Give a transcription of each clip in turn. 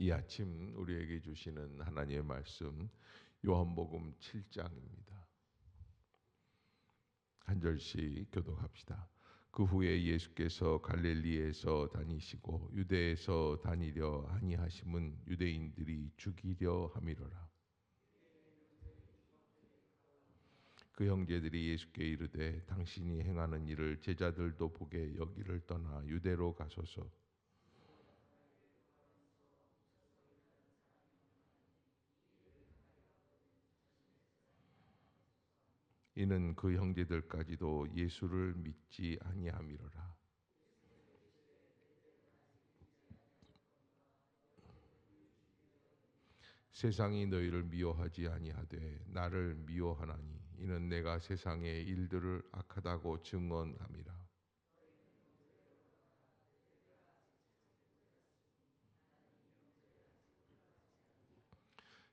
이 아침 우리에게 주시는 하나님의 말씀 요한복음 7장입니다. 한 절씩 교독합시다. 그 후에 예수께서 갈릴리에서 다니시고 유대에서 다니려 아니하심은 유대인들이 죽이려 함이로라. 그 형제들이 예수께 이르되 당신이 행하는 일을 제자들도 보게 여기를 떠나 유대로 가소서. 이는 그 형제들까지도 예수를 믿지 아니함이로라. 세상이 너희를 미워하지 아니하되 나를 미워하나니 이는 내가 세상의 일들을 악하다고 증언함이라.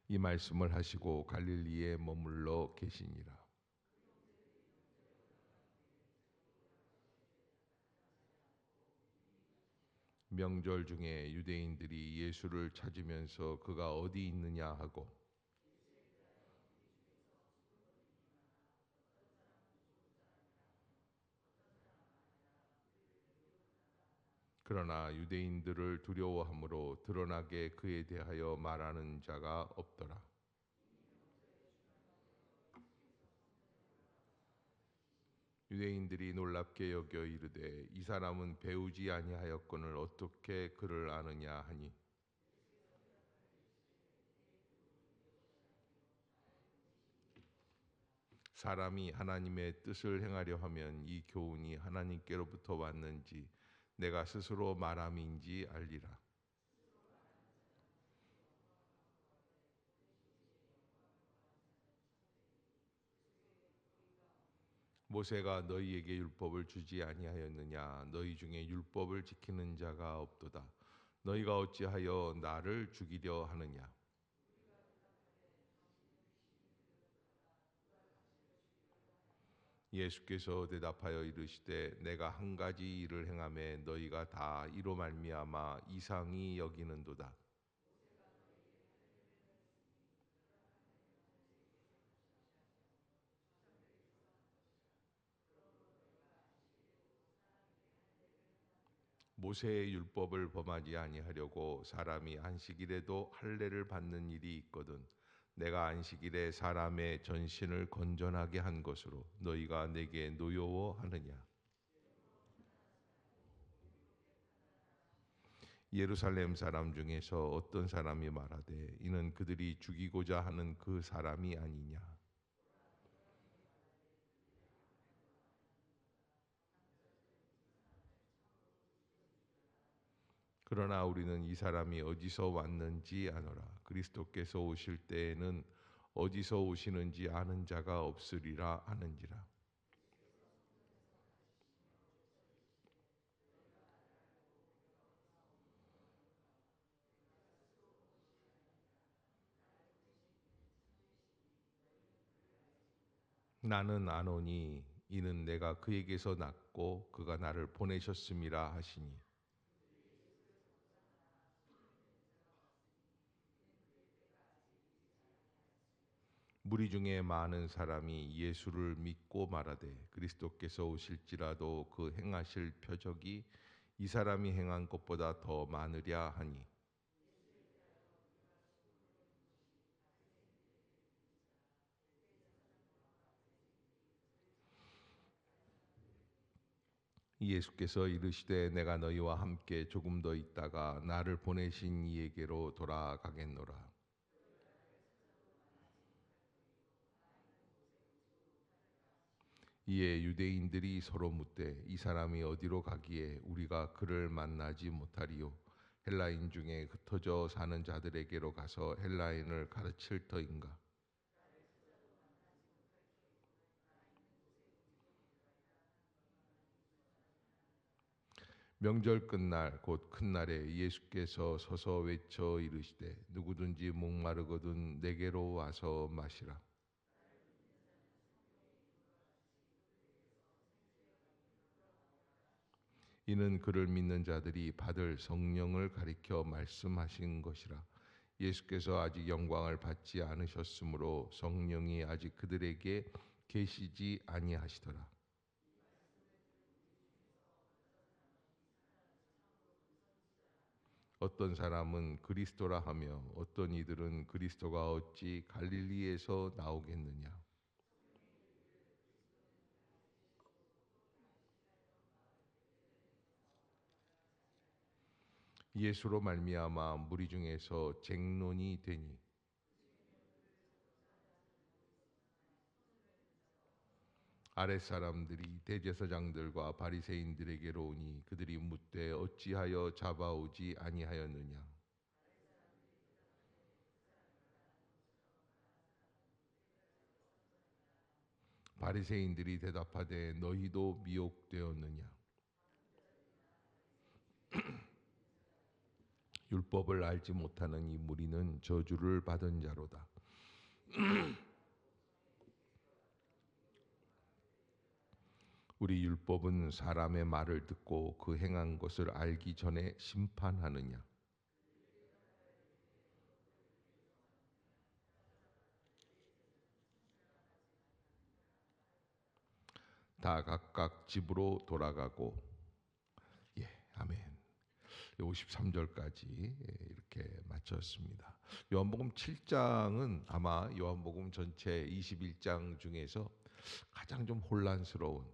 이 말씀을 하시고 갈릴리에 머물러 계시니라. 명절 중에 유대인들이 예수를 찾으면서 그가 어디 있느냐 하고 그러나 유대인들을 두려워함으로 드러나게 그에 대하여 말하는 자가 없더라. 유대인들이 놀랍게 여겨 이르되 이 사람은 배우지 아니하였거늘 어떻게 그를 아느냐 하니 사람이 하나님의 뜻을 행하려 하면 이 교훈이 하나님께로부터 왔는지 내가 스스로 말함인지 알리라. 모세가 너희에게 율법을 주지 아니하였느냐? 너희 중에 율법을 지키는 자가 없도다. 너희가 어찌하여 나를 죽이려 하느냐? 예수께서 대답하여 이르시되 내가 한 가지 일을 행하매 너희가 다 이로 말미암아 이상히 여기는도다. 모세의 율법을 범하지 아니하려고 사람이 안식일에도 할례를 받는 일이 있거든 내가 안식일에 사람의 전신을 건전하게 한 것으로 너희가 내게 노여워하느냐. 예루살렘 사람 중에서 어떤 사람이 말하되 이는 그들이 죽이고자 하는 그 사람이 아니냐. 그러나 우리는 이 사람이 어디서 왔는지 아노라. 그리스도께서 오실 때에는 어디서 오시는지 아는 자가 없으리라 하는지라. 나는 아노니 이는 내가 그에게서 났고 그가 나를 보내셨음이라 하시니 무리 중에 많은 사람이 예수를 믿고 말하되 그리스도께서 오실지라도 그 행하실 표적이 이 사람이 행한 것보다 더 많으랴 하니 예수께서 이르시되 내가 너희와 함께 조금 더 있다가 나를 보내신 이에게로 돌아가겠노라. 이에 유대인들이 서로 묻되 이 사람이 어디로 가기에 우리가 그를 만나지 못하리요. 헬라인 중에 흩어져 사는 자들에게로 가서 헬라인을 가르칠 터인가. 명절 끝날 곧 큰 날에 예수께서 서서 외쳐 이르시되 누구든지 목마르거든 내게로 와서 마시라. 이는 그를 믿는 자들이 받을 성령을 가리켜 말씀하신 것이라. 예수께서 아직 영광을 받지 않으셨으므로 성령이 아직 그들에게 계시지 아니하시더라. 어떤 사람은 그리스도라 하며 어떤 이들은 그리스도가 어찌 갈릴리에서 나오겠느냐. 예수로 말미암아 무리 중에서 쟁론이 되니 아랫 사람들이 대제사장들과 바리새인들에게로 오니 그들이 묻되 어찌하여 잡아오지 아니하였느냐. 바리새인들이 대답하되 너희도 미혹되었느냐. 율법을 알지 못하는 이 무리는 저주를 받은 자로다. 우리 율법은 사람의 말을 듣고 그 행한 것을 알기 전에 심판하느냐. 다 각각 집으로 돌아가고. 예, 아멘. 53절까지 이렇게 마쳤습니다. 요한복음 7장은 아마 요한복음 전체 21장 중에서 가장 좀 혼란스러운,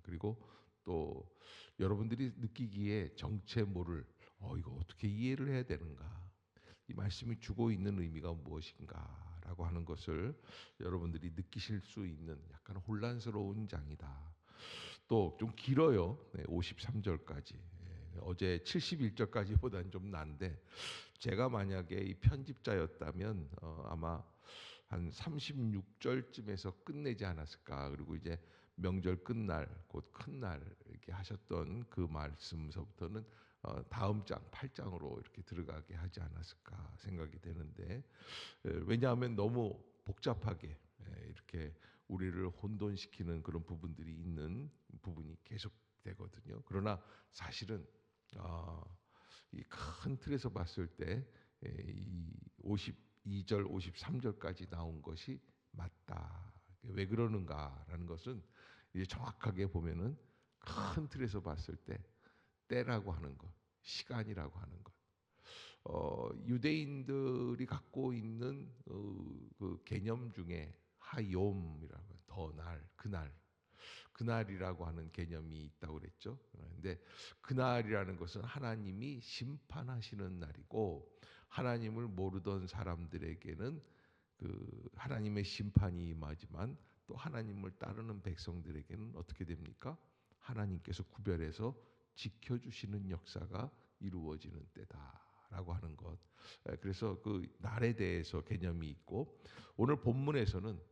그리고 또 여러분들이 느끼기에 정체모를 이거 어떻게 이해를 해야 되는가, 이 말씀이 주고 있는 의미가 무엇인가라고 하는 것을 여러분들이 느끼실 수 있는 약간 혼란스러운 장이다. 또 좀 길어요. 53절까지. 어제 71절까지보다는 좀 난데, 제가 만약에 이 편집자였다면 아마 한 36절쯤에서 끝내지 않았을까. 그리고 이제 명절 끝날, 곧 큰 날 이렇게 하셨던 그 말씀서부터는 다음 장 8장으로 이렇게 들어가게 하지 않았을까 생각이 되는데, 왜냐하면 너무 복잡하게 이렇게 우리를 혼돈시키는 그런 부분들이 있는 부분이 계속 되거든요. 그러나 사실은 이 큰 틀에서 봤을 때 이 52절, 53절까지 나온 것이 맞다. 왜 그러는가라는 것은 이제 정확하게 보면은 큰 틀에서 봤을 때 때라고 하는 것, 시간이라고 하는 것, 유대인들이 갖고 있는 그 개념 중에 하욤이라고, 더 날, 그날, 그날이라고 하는 개념이 있다고 그랬죠. 그런데 그날이라는 것은 하나님이 심판하시는 날이고, 하나님을 모르던 사람들에게는 그 하나님의 심판이 임하지만 또 하나님을 따르는 백성들에게는 어떻게 됩니까? 하나님께서 구별해서 지켜주시는 역사가 이루어지는 때다라고 하는 것. 그래서 그 날에 대해서 개념이 있고, 오늘 본문에서는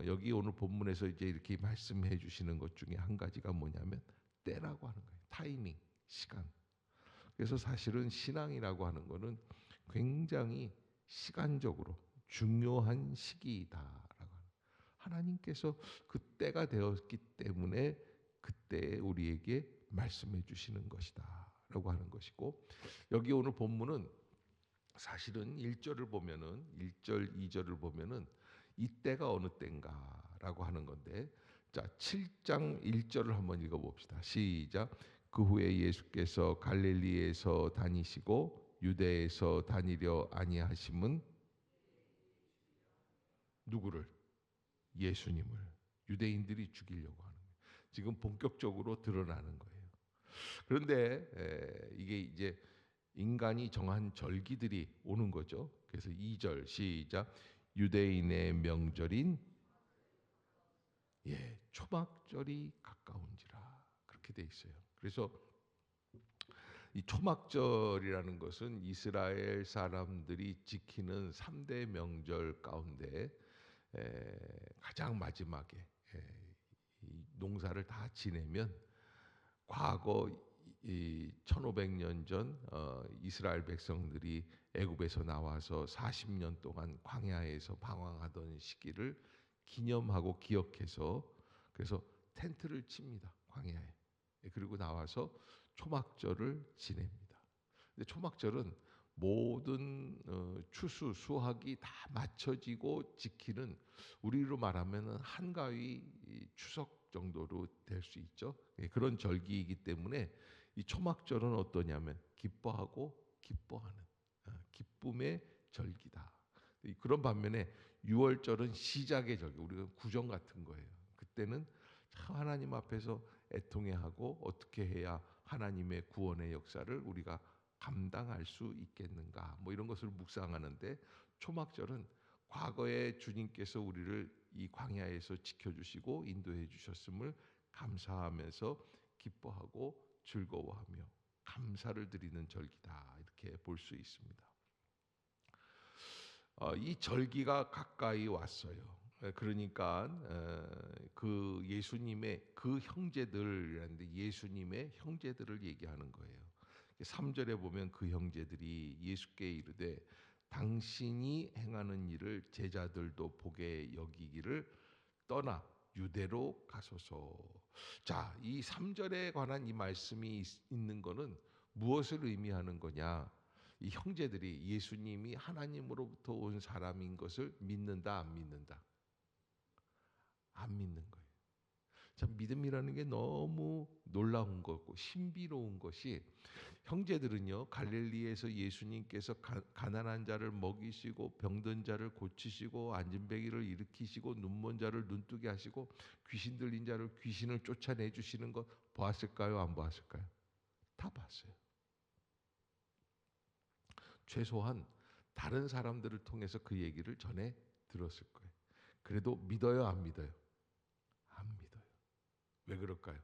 여기 오늘 본문에서 이제 이렇게 말씀해 주시는 것 중에 한 가지가 뭐냐면 때라고 하는 거예요. 타이밍, 시간. 그래서 사실은 신앙이라고 하는 거는 굉장히 시간적으로 중요한 시기이다라고 하는, 하나님께서 그 때가 되었기 때문에 그때 우리에게 말씀해 주시는 것이다라고 하는 것이고, 여기 오늘 본문은 사실은 1절을 보면은 1절, 2절을 보면은 이때가 어느 때인가라고 하는 건데, 자, 7장 1절을 한번 읽어 봅시다. 시작. 그 후에 예수께서 갈릴리에서 다니시고 유대에서 다니려 아니하심은 누구를? 예수님을 유대인들이 죽이려고 하는 거예요. 지금 본격적으로 드러나는 거예요. 그런데 이게 이제 인간이 정한 절기들이 오는 거죠. 그래서 2절 시작. 유대인의 명절인 초막절이 가까운지라, 그렇게 돼 있어요. 그래서 이 초막절이라는 것은 이스라엘 사람들이 지키는 3대 명절 가운데 가장 마지막에 이 농사를 다 지내면, 과거 이 1500년 전 이스라엘 백성들이 애굽에서 나와서 40년 동안 광야에서 방황하던 시기를 기념하고 기억해서, 그래서 텐트를 칩니다, 광야에. 그리고 나와서 초막절을 지냅니다. 근데 초막절은 모든 추수, 수확이 다 맞춰지고 지키는, 우리로 말하면 한가위 추석 정도로 될 수 있죠. 그런 절기이기 때문에 이 초막절은 어떠냐면 기뻐하고 기뻐하는 기쁨의 절기다. 그런 반면에 유월절은 시작의 절기, 우리가 구정 같은 거예요. 그때는 참 하나님 앞에서 애통해하고 어떻게 해야 하나님의 구원의 역사를 우리가 감당할 수 있겠는가, 뭐 이런 것을 묵상하는데, 초막절은 과거에 주님께서 우리를 이 광야에서 지켜주시고 인도해 주셨음을 감사하면서 기뻐하고 즐거워하며 감사를 드리는 절기다, 이렇게 볼 수 있습니다. 이 절기가 가까이 왔어요. 그러니까 그 예수님의 그 형제들이라는데, 예수님의 형제들을 얘기하는 거예요. 3절에 보면 그 형제들이 예수께 이르되 당신이 행하는 일을 제자들도 보게 여기기를 떠나 유대로 가소서. 자, 이 3절에 관한 이 말씀이 있는 거는 무엇을 의미하는 거냐? 이 형제들이 예수님이 하나님으로부터 온 사람인 것을 믿는다, 안 믿는다? 안 믿는 거예요. 참, 믿음이라는 게 너무 놀라운 거고 신비로운 것이, 형제들은요, 갈릴리에서 예수님께서 가난한 자를 먹이시고 병든 자를 고치시고 안진뱅이를 일으키시고 눈먼 자를 눈뜨게 하시고 귀신 들린 자를 귀신을 쫓아내 주시는 것 보았을까요, 안 보았을까요? 다 봤어요. 최소한 다른 사람들을 통해서 그 얘기를 전해 들었을 거예요. 그래도 믿어요, 안 믿어요? 안 믿어요. 왜 그럴까요?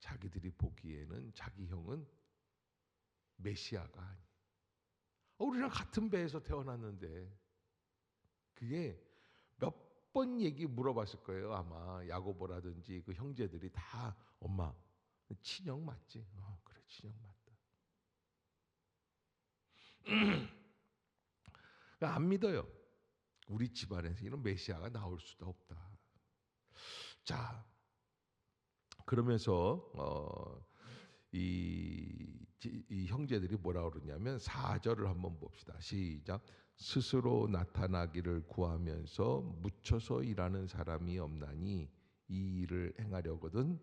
자기들이 보기에는 자기 형은 메시아가 아니에요. 우리랑 같은 배에서 태어났는데, 그게 몇 번 얘기 물어봤을 거예요. 아마 야고보라든지 그 형제들이 다, 엄마 친형 맞지? 그래, 친형 맞다. 안 믿어요. 우리 집안에서 이런 메시아가 나올 수도 없다. 자, 그러면서 이 형제들이 뭐라 그러냐면 4절을 한번 봅시다. 시작. 스스로 나타나기를 구하면서 묻혀서 일하는 사람이 없나니 이 일을 행하려거든.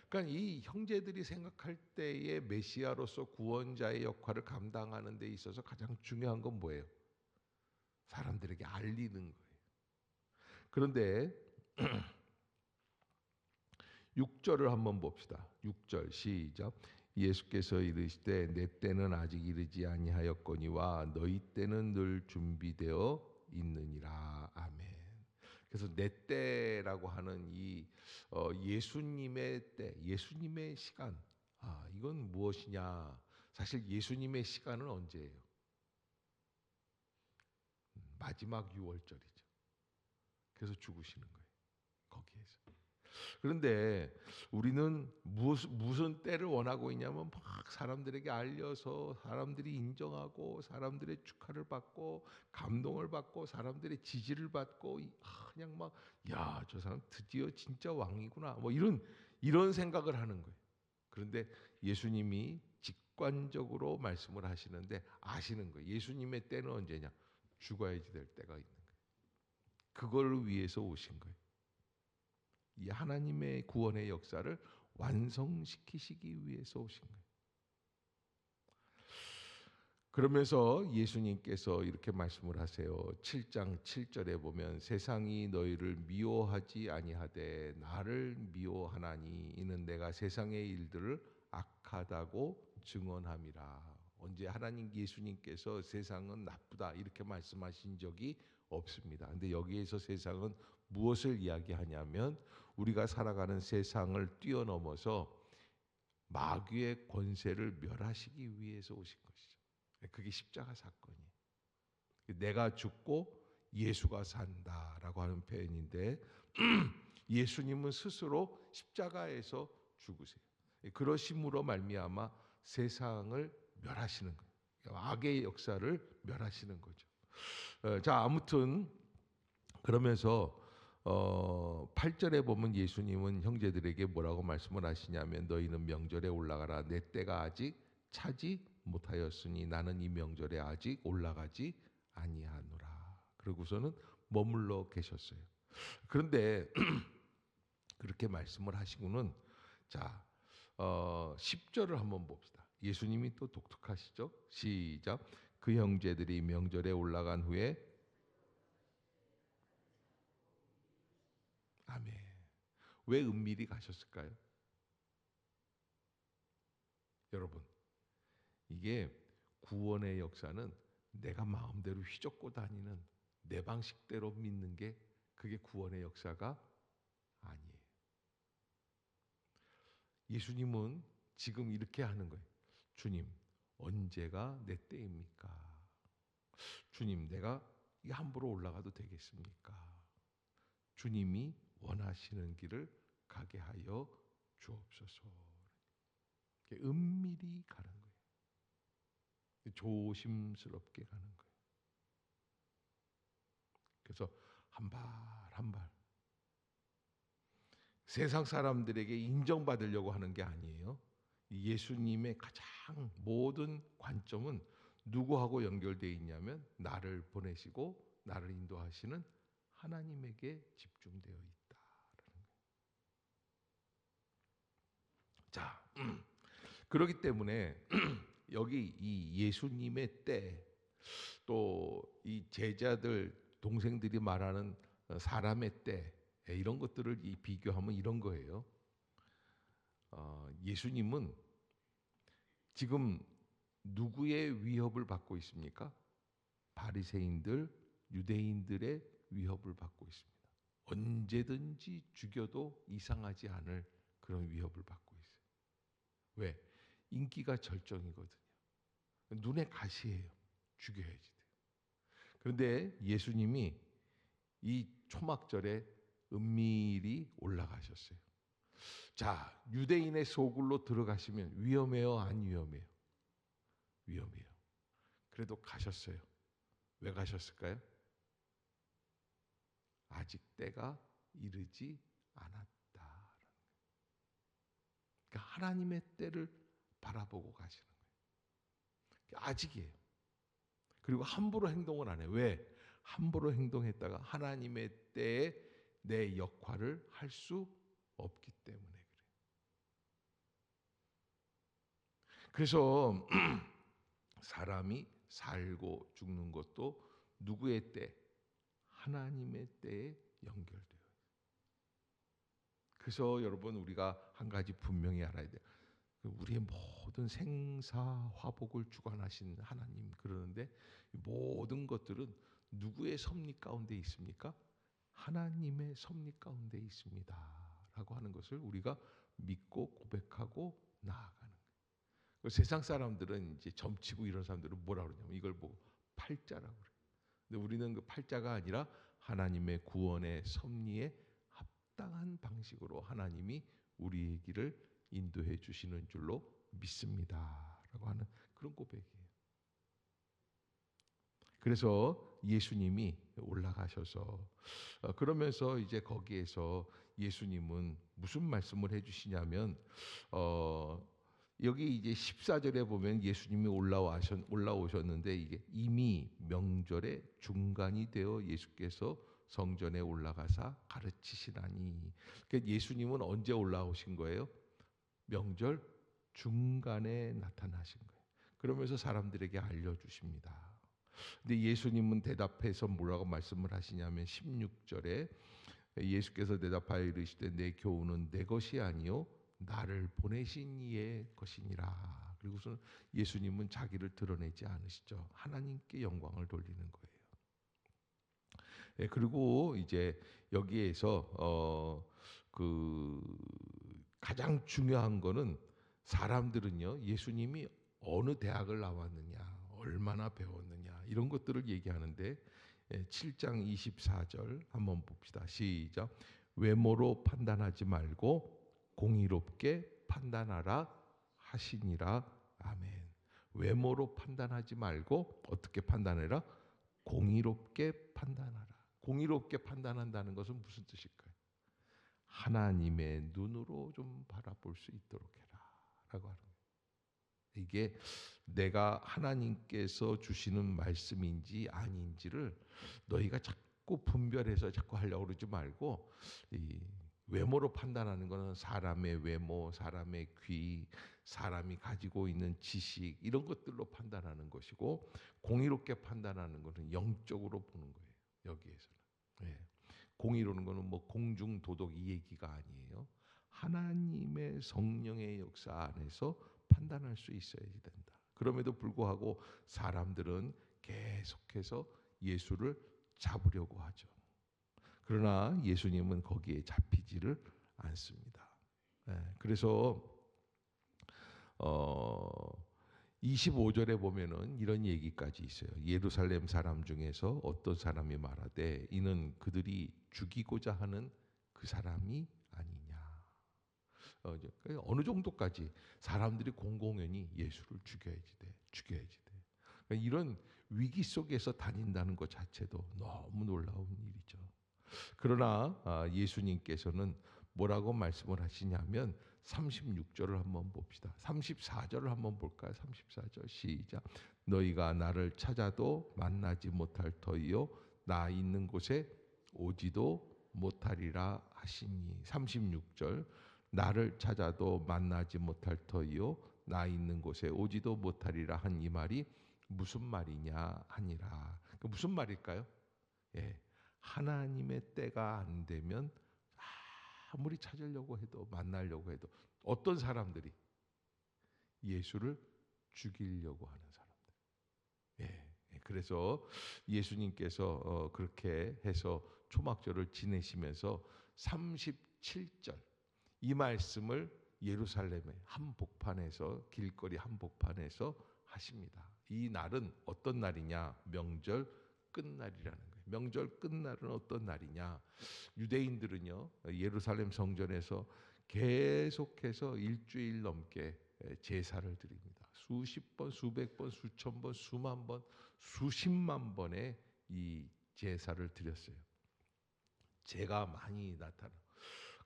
그러니까 이 형제들이 생각할 때의 메시아로서 구원자의 역할을 감당하는 데 있어서 가장 중요한 건 뭐예요? 사람들에게 알리는 거예요. 그런데 6절을 한번 봅시다. 6절 시작. 예수께서 이르시되 내 때는 아직 이르지 아니하였거니와 너희 때는 늘 준비되어 있느니라. 아멘. 그래서 내 때라고 하는 이 예수님의 때, 예수님의 시간, 이건 무엇이냐? 사실 예수님의 시간은 언제예요? 마지막 6월절이죠. 그래서 죽으시는 거예요, 거기에서. 그런데 우리는 무슨 때를 원하고 있냐면, 막 사람들에게 알려서 사람들이 인정하고 사람들의 축하를 받고 감동을 받고 사람들의 지지를 받고, 그냥 막, 야, 저 사람 드디어 진짜 왕이구나, 뭐 이런 생각을 하는 거예요. 그런데 예수님이 직관적으로 말씀을 하시는데 아시는 거예요. 예수님의 때는 언제냐? 죽어야지 될 때가 있는 거예요. 그걸 위해서 오신 거예요. 이 하나님의 구원의 역사를 완성시키시기 위해서 오신 거예요. 그러면서 예수님께서 이렇게 말씀을 하세요. 7장 7절에 보면 세상이 너희를 미워하지 아니하되 나를 미워하나니 이는 내가 세상의 일들을 악하다고 증언함이라. 언제 하나님 예수님께서 세상은 나쁘다 이렇게 말씀하신 적이 없습니다. 근데 여기에서 세상은 무엇을 이야기하냐면 우리가 살아가는 세상을 뛰어넘어서 마귀의 권세를 멸하시기 위해서 오신 것이죠. 그게 십자가 사건이에요. 내가 죽고 예수가 산다라고 하는 표현인데 예수님은 스스로 십자가에서 죽으세요. 그러심으로 말미암아 세상을 멸하시는 거예요. 악의 역사를 멸하시는 거죠. 자, 아무튼 그러면서 8절에 보면 예수님은 형제들에게 뭐라고 말씀을 하시냐면 너희는 명절에 올라가라. 내 때가 아직 차지 못하였으니 나는 이 명절에 아직 올라가지 아니하노라. 그러고서는 머물러 계셨어요. 그런데 그렇게 말씀을 하시고는 자 10절을 한번 봅시다. 예수님이 또 독특하시죠. 시작. 그 형제들이 명절에 올라간 후에 아멘. 왜 은밀히 가셨을까요? 여러분, 이게 구원의 역사는 내가 마음대로 휘젓고 다니는 내 방식대로 믿는 게 그게 구원의 역사가 아니에요. 예수님은 지금 이렇게 하는 거예요. 주님, 언제가 내 때입니까? 주님, 내가 이 함부로 올라가도 되겠습니까? 주님이 원하시는 길을 가게 하여 주옵소서. 은밀히 가는 거예요. 조심스럽게 가는 거예요. 그래서 한 발 한 발 세상 사람들에게 인정받으려고 하는 게 아니에요. 예수님의 가장 모든 관점은 누구하고 연결되어 있냐면 나를 보내시고 나를 인도하시는 하나님에게 집중되어 있다라는 거예요. 자, 그렇기 때문에 여기 이 예수님의 때 또 이 제자들 동생들이 말하는 사람의 때 이런 것들을 비교하면 이런 거예요. 예수님은 지금 누구의 위협을 받고 있습니까? 바리새인들, 유대인들의 위협을 받고 있습니다. 언제든지 죽여도 이상하지 않을 그런 위협을 받고 있어요. 왜? 인기가 절정이거든요. 눈에 가시예요. 죽여야지 돼요. 그런데 예수님이 이 초막절에 은밀히 올라가셨어요. 자, 유대인의 소굴로 들어가시면 위험해요, 안 위험해요? 위험해요. 그래도 가셨어요. 왜 가셨을까요? 아직 때가 이르지 않았다. 그러니까 하나님의 때를 바라보고 가시는 거예요. 아직이에요. 그리고 함부로 행동을 안 해요. 왜? 함부로 행동했다가 하나님의 때에 내 역할을 할 수 없기 때문에 그래요. 그래서 사람이 살고 죽는 것도 누구의 때? 하나님의 때에 연결돼요. 그래서 여러분 우리가 한 가지 분명히 알아야 돼요. 우리의 모든 생사화복을 주관하신 하나님 그러는데 모든 것들은 누구의 섭리 가운데 있습니까? 하나님의 섭리 가운데 있습니다. 라고 하는 것을 우리가 믿고 고백하고 나아가는 거예요. 세상 사람들은 이제 점치고 이런 사람들은 뭐라 그러냐면 이걸 보고 팔자라고 그래요. 근데 우리는 그 팔자가 아니라 하나님의 구원의 섭리에 합당한 방식으로 하나님이 우리의 길을 인도해 주시는 줄로 믿습니다라고 하는 그런 고백이에요. 그래서 예수님이 올라가셔서 그러면서 이제 거기에서 예수님은 무슨 말씀을 해주시냐면 여기 이제 14절에 보면 예수님이 올라오셨는데 이게 이미 명절의 중간이 되어 예수께서 성전에 올라가사 가르치시나니. 그러니까 예수님은 언제 올라오신 거예요? 명절 중간에 나타나신 거예요. 그러면서 사람들에게 알려주십니다. 근데 예수님은 대답해서 뭐라고 말씀을 하시냐면 16절에 예수께서 대답하여 이르시되 내 교훈은 내 것이 아니요 나를 보내신 이의 것이니라. 그리고서 예수님은 자기를 드러내지 않으시죠. 하나님께 영광을 돌리는 거예요. 그리고 이제 여기에서 그 가장 중요한 거는 사람들은요 예수님이 어느 대학을 나왔느냐, 얼마나 배웠느냐 이런 것들을 얘기하는데 7장 24절 한번 봅시다. 시작. 외모로 판단하지 말고 공의롭게 판단하라 하시니라. 아멘. 외모로 판단하지 말고 어떻게 판단해라? 공의롭게 판단하라. 공의롭게 판단한다는 것은 무슨 뜻일까요? 하나님의 눈으로 좀 바라볼 수 있도록 해라라고 하는 거예요. 이게 내가 하나님께서 주시는 말씀인지 아닌지를 너희가 자꾸 분별해서 자꾸 하려고 그러지 말고, 이 외모로 판단하는 것은 사람의 외모, 사람의 귀, 사람이 가지고 있는 지식 이런 것들로 판단하는 것이고, 공의롭게 판단하는 것은 영적으로 보는 거예요. 여기에서는. 예. 공의로는 것은 뭐 공중 도덕 이 얘기가 아니에요. 하나님의 성령의 역사 안에서 판단할 수 있어야지 된다. 그럼에도 불구하고 사람들은 계속해서 예수를 잡으려고 하죠. 그러나 예수님은 거기에 잡히지를 않습니다. 그래서 25절에 보면은 이런 얘기까지 있어요. 예루살렘 사람 중에서 어떤 사람이 말하되 이는 그들이 죽이고자 하는 그 사람이 아니냐. 어느 정도까지 사람들이 공공연히 예수를 죽여야지 돼. 그러니까 이런 위기 속에서 다닌다는 것 자체도 너무 놀라운 일이죠. 그러나 예수님께서는 뭐라고 말씀을 하시냐면 36절을 한번 봅시다. 34절을 한번 볼까요? 34절 시작. 너희가 나를 찾아도 만나지 못할 터이요 나 있는 곳에 오지도 못하리라 하시니. 36절 나를 찾아도 만나지 못할 터이요 나 있는 곳에 오지도 못하리라 한 이 말이 무슨 말이냐 하니라. 그 무슨 말일까요? 예. 하나님의 때가 안 되면 아무리 찾으려고 해도 만나려고 해도 어떤 사람들이 예수를 죽이려고 하는 사람들. 예. 그래서 예수님께서 그렇게 해서 초막절을 지내시면서 37절 이 말씀을 예루살렘의 한복판에서 길거리 한복판에서 하십니다. 이 날은 어떤 날이냐? 명절 끝날이라는 거예요. 명절 끝날은 어떤 날이냐? 유대인들은요 예루살렘 성전에서 계속해서 일주일 넘게 제사를 드립니다. 수십 번, 수백 번, 수천 번, 수만 번, 수십만 번의 이 제사를 드렸어요. 제가 많이 나타나.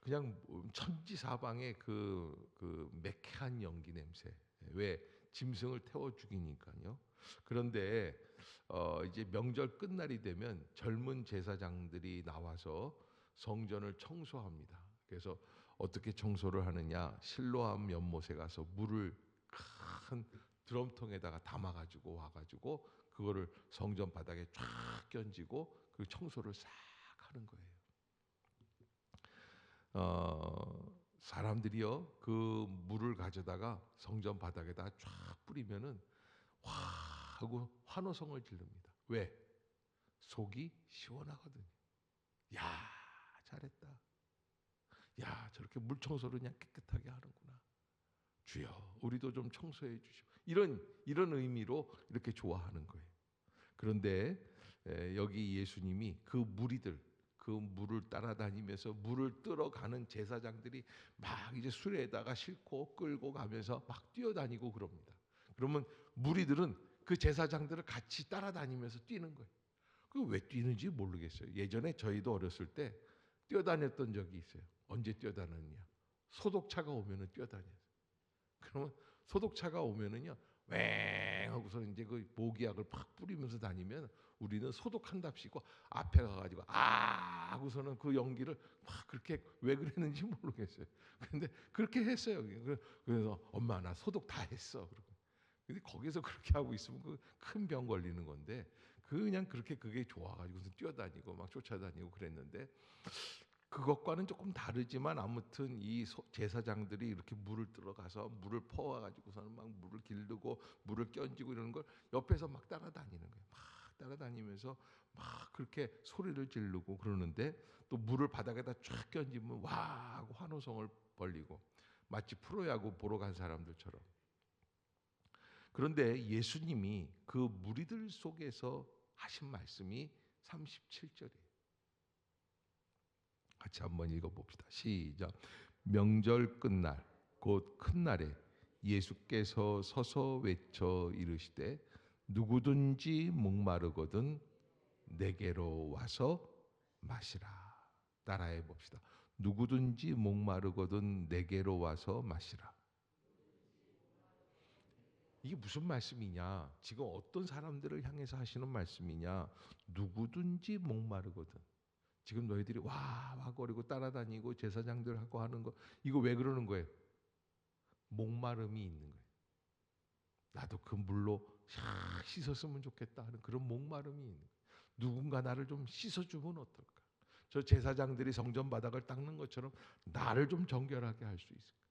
그냥 천지사방의 그 매캐한 연기 냄새. 왜 짐승을 태워 죽이니까요. 그런데 이제 명절 끝날이 되면 젊은 제사장들이 나와서 성전을 청소합니다. 그래서 어떻게 청소를 하느냐? 실로암 연못에 가서 물을 큰 드럼통에다가 담아가지고 와가지고 그거를 성전 바닥에 쫙 끼얹고 그 청소를 싹 하는 거예요. 사람들이요 그 물을 가져다가 성전 바닥에다 쫙 뿌리면은 와 하고 환호성을 지릅니다. 왜? 속이 시원하거든요. 야 잘했다. 야 저렇게 물 청소를 그냥 깨끗하게 하는구나. 주여 우리도 좀 청소해 주시오. 이런 의미로 이렇게 좋아하는 거예요. 그런데 여기 예수님이 그 무리들 그 물을 따라다니면서 물을 뜨러가는 제사장들이 막 이제 수레에다가 싣고 끌고 가면서 막 뛰어다니고 그럽니다. 그러면 무리들은 그 제사장들을 같이 따라다니면서 뛰는 거예요. 그 왜 뛰는지 모르겠어요. 예전에 저희도 어렸을 때 뛰어다녔던 적이 있어요. 언제 뛰어다녔냐? 소독차가 오면은 뛰어다녔어요. 그러면 소독차가 오면은요, 왱 하고서 이제 그 모기약을 팍 뿌리면서 다니면 우리는 소독한답시고 앞에 가가지고 아 하고서는 그 연기를 막 그렇게 왜 그랬는지 모르겠어요. 근데 그렇게 했어요. 그래서 엄마 나 소독 다 했어. 근데 거기서 그렇게 하고 있으면 그 큰 병 걸리는 건데 그냥 그렇게 그게 좋아가지고 뛰어다니고 막 쫓아다니고 그랬는데 그것과는 조금 다르지만 아무튼 이 제사장들이 이렇게 물을 들어가서 물을 퍼와가지고서는 막 물을 기르고 물을 끼얹고 이러는 걸 옆에서 막 따라다니는 거예요. 막 따라다니면서 막 그렇게 소리를 지르고 그러는데 또 물을 바닥에다 쫙 끼얹으면 와 하고 환호성을 벌리고 마치 프로야구 보러 간 사람들처럼. 그런데 예수님이 그 무리들 속에서 하신 말씀이 37절이에요. 같이 한번 읽어봅시다. 시작. 명절 끝날 곧 큰 날에 예수께서 서서 외쳐 이르시되 누구든지 목마르거든 내게로 와서 마시라. 따라해 봅시다. 누구든지 목마르거든 내게로 와서 마시라. 이게 무슨 말씀이냐? 지금 어떤 사람들을 향해서 하시는 말씀이냐? 누구든지 목마르거든. 지금 너희들이 와 거리고 따라다니고 제사장들하고 하는 거 이거 왜 그러는 거예요? 목마름이 있는 거예요. 나도 그 물로 샥 씻었으면 좋겠다 하는 그런 목마름이 있는 거예요. 누군가 나를 좀 씻어주면 어떨까? 저 제사장들이 성전 바닥을 닦는 것처럼 나를 좀 정결하게 할 수 있을까?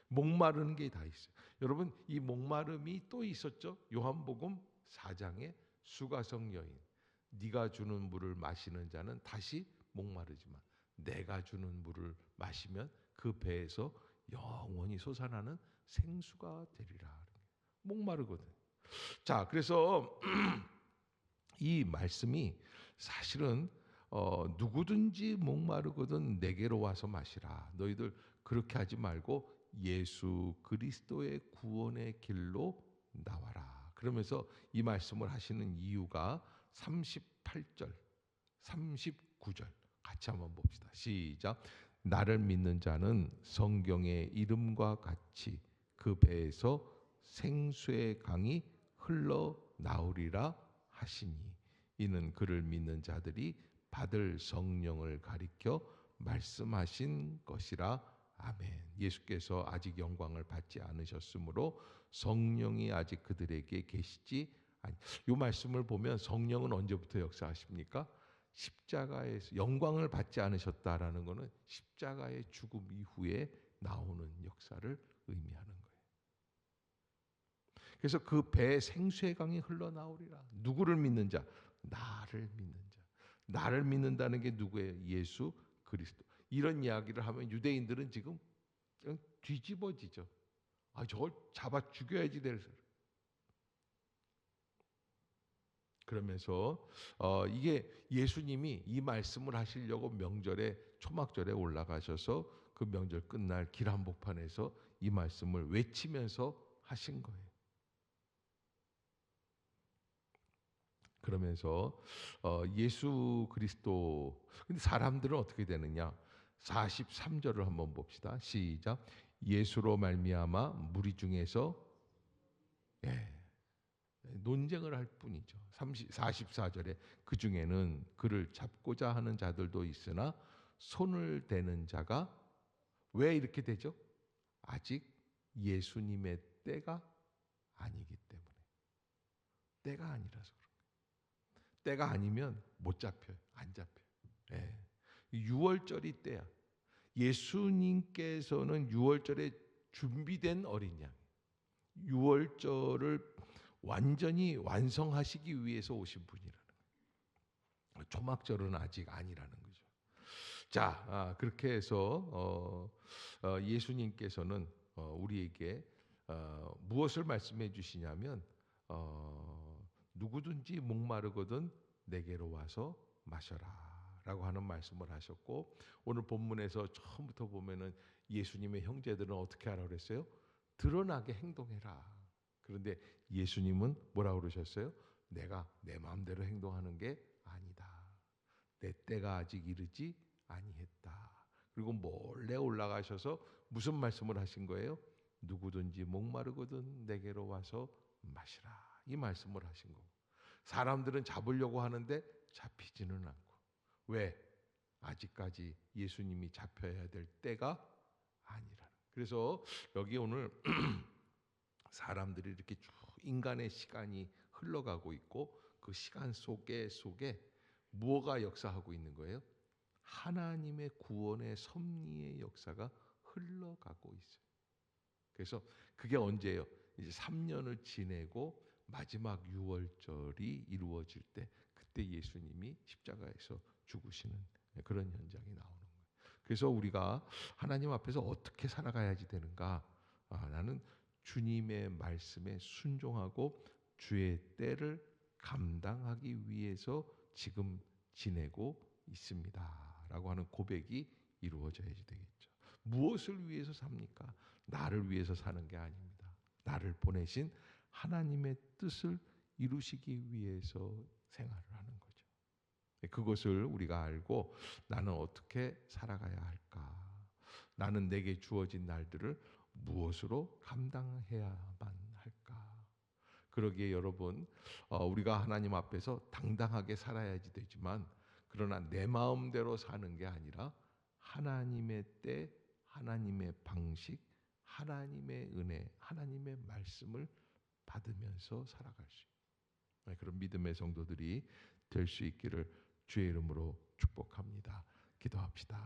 목마르는 게 다 있어요. 여러분 이 목마름이 또 있었죠. 요한복음 4장에 수가성 여인 네가 주는 물을 마시는 자는 다시 목마르지만 내가 주는 물을 마시면 그 배에서 영원히 솟아나는 생수가 되리라. 목마르거든. 자, 그래서 이 말씀이 사실은 누구든지 목마르거든 내게로 와서 마시라. 너희들 그렇게 하지 말고 예수 그리스도의 구원의 길로 나와라. 그러면서 이 말씀을 하시는 이유가 38절, 39절 같이 한번 봅시다. 시작. 나를 믿는 자는 성경의 이름과 같이 그 배에서 생수의 강이 흘러 나오리라 하시니 이는 그를 믿는 자들이 받을 성령을 가리켜 말씀하신 것이라. 아멘. 예수께서 아직 영광을 받지 않으셨으므로 성령이 아직 그들에게 계시지 아니. 이 말씀을 보면 성령은 언제부터 역사하십니까? 십자가에서 영광을 받지 않으셨다라는 것은 십자가의 죽음 이후에 나오는 역사를 의미하는 거예요. 그래서 그 배에 생수의 강이 흘러나오리라. 누구를 믿는 자? 나를 믿는 자. 나를 믿는다는 게 누구예요? 예수 그리스도. 이런 이야기를 하면 유대인들은 지금 그냥 뒤집어지죠. 아, 저걸 잡아 죽여야지 될 사람. 그러면서 이게 예수님이 이 말씀을 하시려고 명절에 초막절에 올라가셔서 그 명절 끝날 길 한복판에서 이 말씀을 외치면서 하신 거예요. 그러면서 예수 그리스도 근데 사람들은 어떻게 되느냐? 43절을 한번 봅시다. 시작. 예수로 말미암아 무리 중에서 예, 논쟁을 할 뿐이죠. 44절에 그 중에는 그를 잡고자 하는 자들도 있으나 손을 대는 자가 왜 이렇게 되죠? 아직 예수님의 때가 아니기 때문에. 때가 아니라서 그래요. 때가 아니면 못 잡혀요. 안 잡혀요. 예. 6월절이 때야. 예수님께서는 6월절에 준비된 어린 양. 6월절을 완전히 완성하시기 위해서 오신 분이라는 거예요. 초막절은 아직 아니라는 거죠. 자, 그렇게 해서 예수님께서는 우리에게 무엇을 말씀해 주시냐면 누구든지 목마르거든 내게로 와서 마셔라라고 하는 말씀을 하셨고 오늘 본문에서 처음부터 보면은 예수님의 형제들은 어떻게 하라고 그랬어요? 드러나게 행동해라. 그런데 예수님은 뭐라고 그러셨어요? 내가 내 마음대로 행동하는 게 아니다. 내 때가 아직 이르지 아니했다. 그리고 몰래 올라가셔서 무슨 말씀을 하신 거예요? 누구든지 목마르거든 내게로 와서 마시라. 이 말씀을 하신 거고. 사람들은 잡으려고 하는데 잡히지는 않고. 왜? 아직까지 예수님이 잡혀야 될 때가 아니라는. 그래서 여기 오늘 사람들이 이렇게 쭉 인간의 시간이 흘러가고 있고 그 시간 속에 무엇가 역사하고 있는 거예요? 하나님의 구원의 섭리의 역사가 흘러가고 있어요. 그래서 그게 언제예요? 이제 3년을 지내고 마지막 6월절이 이루어질 때 그때 예수님이 십자가에서 죽으시는 그런 현장이 나오는 거예요. 그래서 우리가 하나님 앞에서 어떻게 살아가야지 되는가? 나는 주님의 말씀에 순종하고 주의 때를 감당하기 위해서 지금 지내고 있습니다라고 하는 고백이 이루어져야지 되겠죠. 무엇을 위해서 삽니까? 나를 위해서 사는 게 아닙니다. 나를 보내신 하나님의 뜻을 이루시기 위해서 생활을 하는 거죠. 그것을 우리가 알고 나는 어떻게 살아가야 할까? 나는 내게 주어진 날들을 무엇으로 감당해야만 할까? 그러기에 여러분, 우리가 하나님 앞에서 당당하게 살아야지 되지만, 그러나 내 마음대로 사는 게 아니라 하나님의 때, 하나님의 방식, 하나님의 은혜, 하나님의 말씀을 받으면서 살아갈 수 있는 그런 믿음의 성도들이 될 수 있기를 주의 이름으로 축복합니다. 기도합시다.